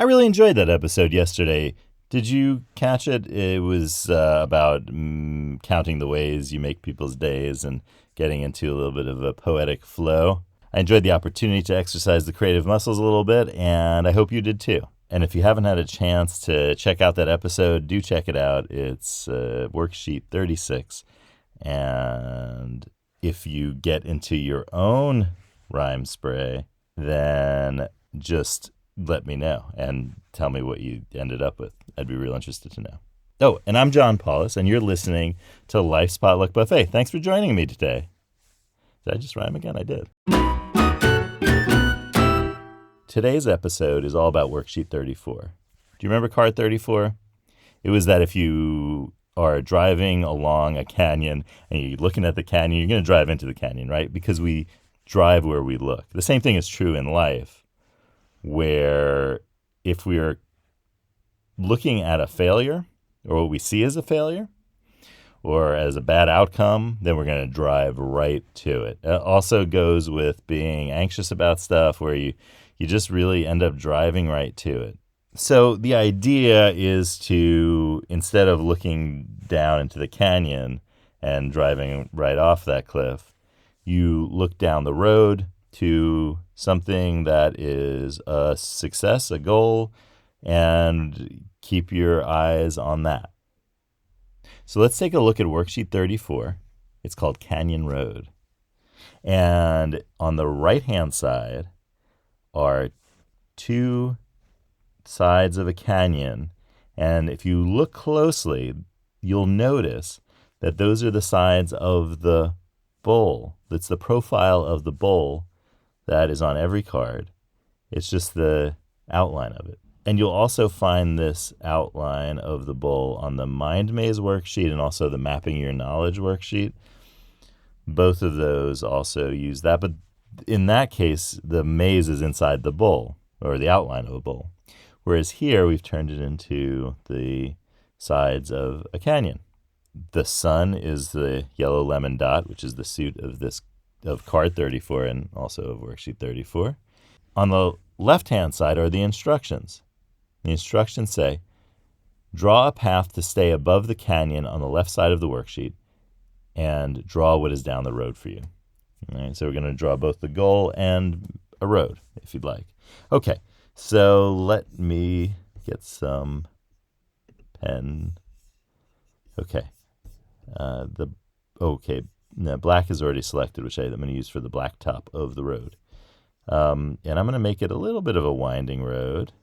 I really enjoyed that episode yesterday. Did you catch it? It was about counting the ways you make people's days and getting into a little bit of a poetic flow. I enjoyed the opportunity to exercise the creative muscles a little bit, and I hope you did too. And if you haven't had a chance to check out that episode, do check it out. It's worksheet 36. And if you get into your own rhyme spray, then just let me know and tell me what you ended up with. I'd be real interested to know. Oh, and I'm John Paulus, and you're listening to Life's Potluck Buffet. Thanks for joining me today. Did I just rhyme again? I did. Today's episode is all about worksheet 34. Do you remember card 34? It was that if you are driving along a canyon and you're looking at the canyon, you're going to drive into the canyon, right? Because we drive where we look. The same thing is true in life, where if we are looking at a failure or what we see as a failure or as a bad outcome, then we're going to drive right to it. It also goes with being anxious about stuff where you just really end up driving right to it. So the idea is to, instead of looking down into the canyon and driving right off that cliff, you look down the road to something that is a success, a goal, and keep your eyes on that. So let's take a look at worksheet 34. It's called Canyon Road. And on the right-hand side are two sides of a canyon. And if you look closely, you'll notice that those are the sides of the bowl. That's the profile of the bowl that is on every card. It's just the outline of it. And you'll also find this outline of the bowl on the Mind Maze worksheet and also the Mapping Your Knowledge worksheet. Both of those also use that, but in that case, the maze is inside the bowl, or the outline of a bowl. Whereas here, we've turned it into the sides of a canyon. The sun is the yellow lemon dot, which is the suit of card 34 and also of worksheet 34. On the left-hand side are the instructions. The instructions say, draw a path to stay above the canyon on the left side of the worksheet and draw what is down the road for you. All right, so we're going to draw both the goal and a road, if you'd like. Okay, so let me get some pen. Okay. Black is already selected, which I'm going to use for the black top of the road. And I'm going to make it a little bit of a winding road.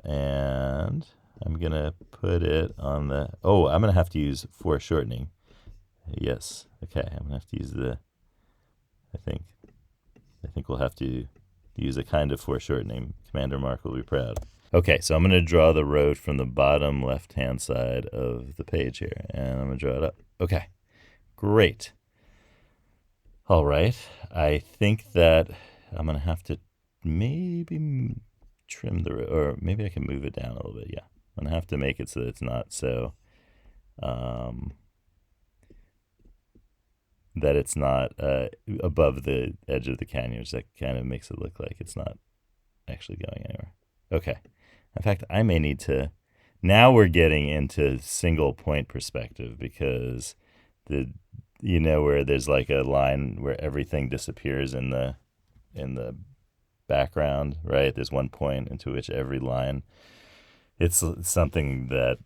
And I'm going to put it on the... Oh, I'm going to have to use foreshortening. Yes. Okay, I'm going to have to use the... I think we'll have to use a kind of foreshortening. Commander Mark will be proud. Okay, so I'm going to draw the road from the bottom left-hand side of the page here, and I'm going to draw it up. Okay, great. All right, I think that I'm going to have to maybe trim the road, or maybe I can move it down a little bit. Yeah, I'm going to have to make it so that it's not so, that it's not above the edge of the canyon, which that kind of makes it look like it's not actually going anywhere. Okay. In fact, I may need to... Now we're getting into single point perspective because where there's like a line where everything disappears in the background, right? There's one point into which every line... It's something that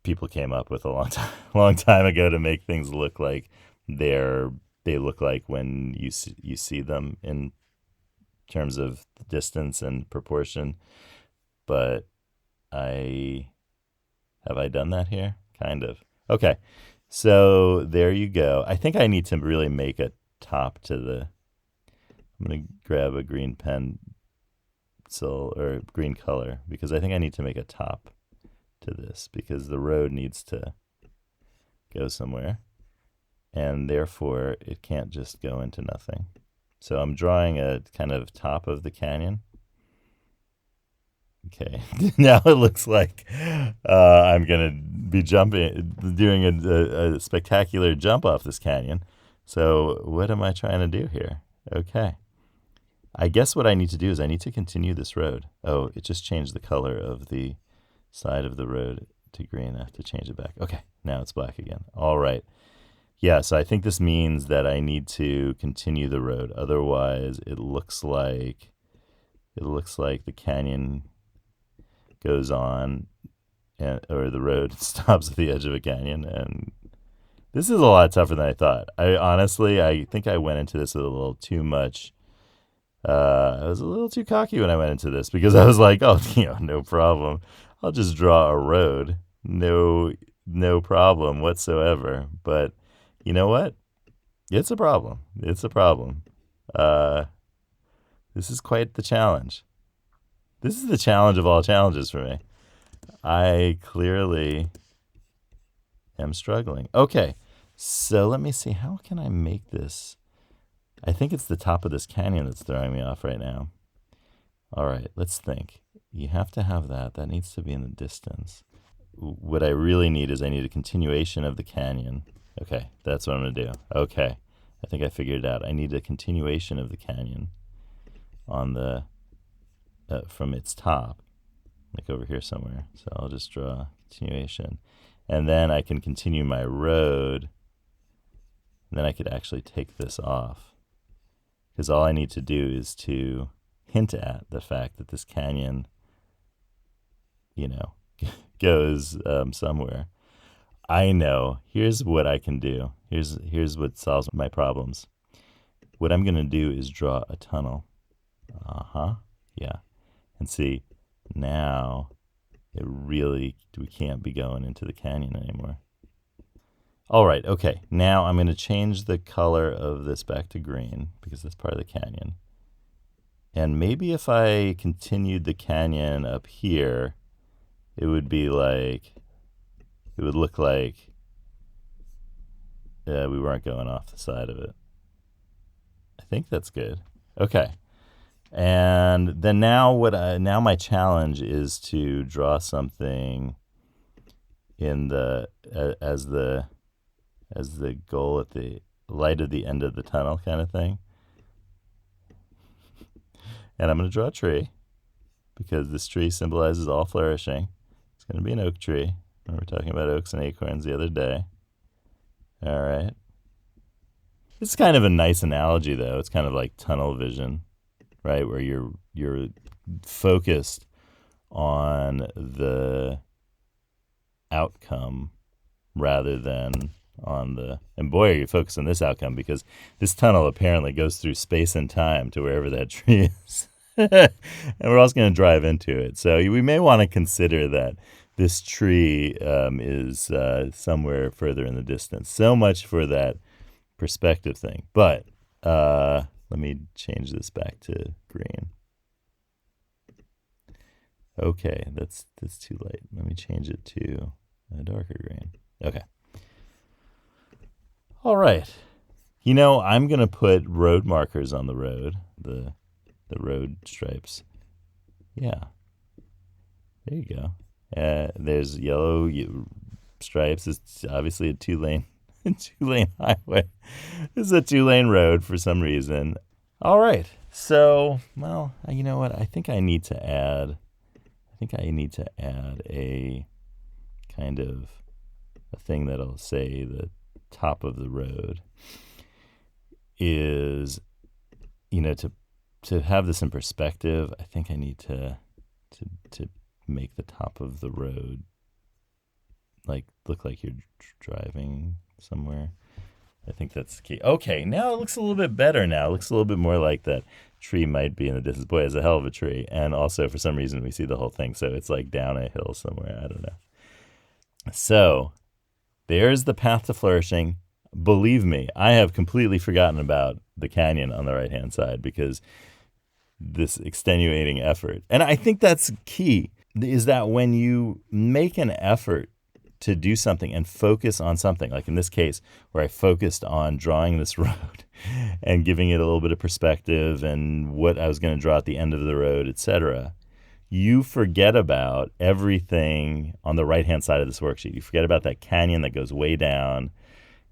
people came up with a long time ago to make things look like they look like when you see them in terms of distance and proportion. But have I done that here? Kind of. Okay, so there you go. I think I need to really make a top to the... I'm going to grab a green pencil or green color because I think I need to make a top to this because the road needs to go somewhere. And therefore, it can't just go into nothing. So I'm drawing a kind of top of the canyon. Okay, now it looks like I'm going to be doing a spectacular jump off this canyon. So what am I trying to do here? Okay. I guess what I need to do is I need to continue this road. Oh, it just changed the color of the side of the road to green. I have to change it back. Okay, now it's black again. All right. Yeah, so I think this means that I need to continue the road. Otherwise, it looks like the canyon goes on, or the road stops at the edge of a canyon, and this is a lot tougher than I thought. I think I went into this with a little too much. I was a little too cocky when I went into this because I was like, oh, no problem. I'll just draw a road. No problem whatsoever. But you know what? It's a problem. It's a problem. This is quite the challenge. This is the challenge of all challenges for me. I clearly am struggling. Okay, so let me see. How can I make this? I think it's the top of this canyon that's throwing me off right now. All right, let's think. You have to have that. That needs to be in the distance. What I really need is I need a continuation of the canyon. Okay, that's what I'm going to do. Okay, I think I figured it out. I need a continuation of the canyon on the from its top, like over here somewhere. So I'll just draw continuation. And then I can continue my road. And then I could actually take this off. Because all I need to do is to hint at the fact that this canyon, goes somewhere. I know. Here's what I can do. Here's what solves my problems. What I'm going to do is draw a tunnel. Yeah. And see, now we can't be going into the canyon anymore. All right, okay. Now I'm going to change the color of this back to green because that's part of the canyon. And maybe if I continued the canyon up here, it would look like we weren't going off the side of it. I think that's good. Okay. And then now my challenge is to draw something in as the goal at the light at the end of the tunnel kind of thing. And I'm going to draw a tree because this tree symbolizes all flourishing. It's going to be an oak tree. We were talking about oaks and acorns the other day. All right. It's kind of a nice analogy, though. It's kind of like tunnel vision, right? Where you're focused on the outcome rather than and boy, are you focused on this outcome because this tunnel apparently goes through space and time to wherever that tree is. And we're also going to drive into it. So we may want to consider that this tree is somewhere further in the distance. So much for that perspective thing. But let me change this back to green. Okay, that's too light. Let me change it to a darker green. Okay. All right. I'm going to put road markers on the road, the road stripes. Yeah. There you go. There's yellow stripes. It's obviously a two-lane highway. This is a two-lane road for some reason. All right. So, well, you know what? I think I need to add a kind of a thing that'll say the top of the road is, to have this in perspective, I think I need to make the top of the road look like you're driving somewhere. I think that's the key. Okay, now it looks a little bit better now. It looks a little bit more like that tree might be in the distance. Boy, it's a hell of a tree. And also, for some reason, we see the whole thing. So it's like down a hill somewhere. I don't know. So there's the path to flourishing. Believe me, I have completely forgotten about the canyon on the right-hand side because this extenuating effort. And I think that's key, is that when you make an effort to do something and focus on something, like in this case where I focused on drawing this road and giving it a little bit of perspective and what I was going to draw at the end of the road, etc., you forget about everything on the right-hand side of this worksheet. You forget about that canyon that goes way down.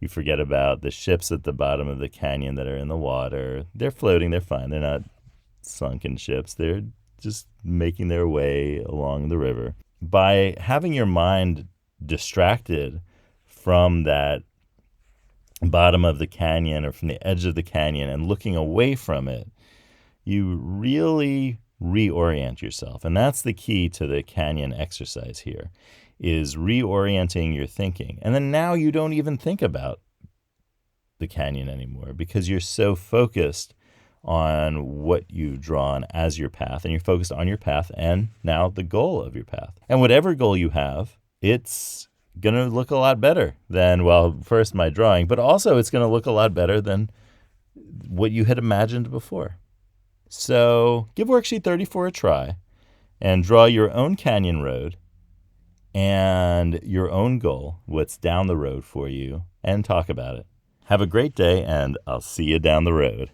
You forget about the ships at the bottom of the canyon that are in the water. They're floating. They're fine. They're not sunken ships. They're just making their way along the river. By having your mind distracted from that bottom of the canyon or from the edge of the canyon and looking away from it, you really reorient yourself. And that's the key to the canyon exercise here, is reorienting your thinking. And then now you don't even think about the canyon anymore because you're so focused on what you've drawn as your path, and you're focused on your path and now the goal of your path. And whatever goal you have, it's going to look a lot better than, well, first my drawing, but also it's going to look a lot better than what you had imagined before. So give Worksheet 34 a try and draw your own canyon road and your own goal, what's down the road for you, and talk about it. Have a great day, and I'll see you down the road.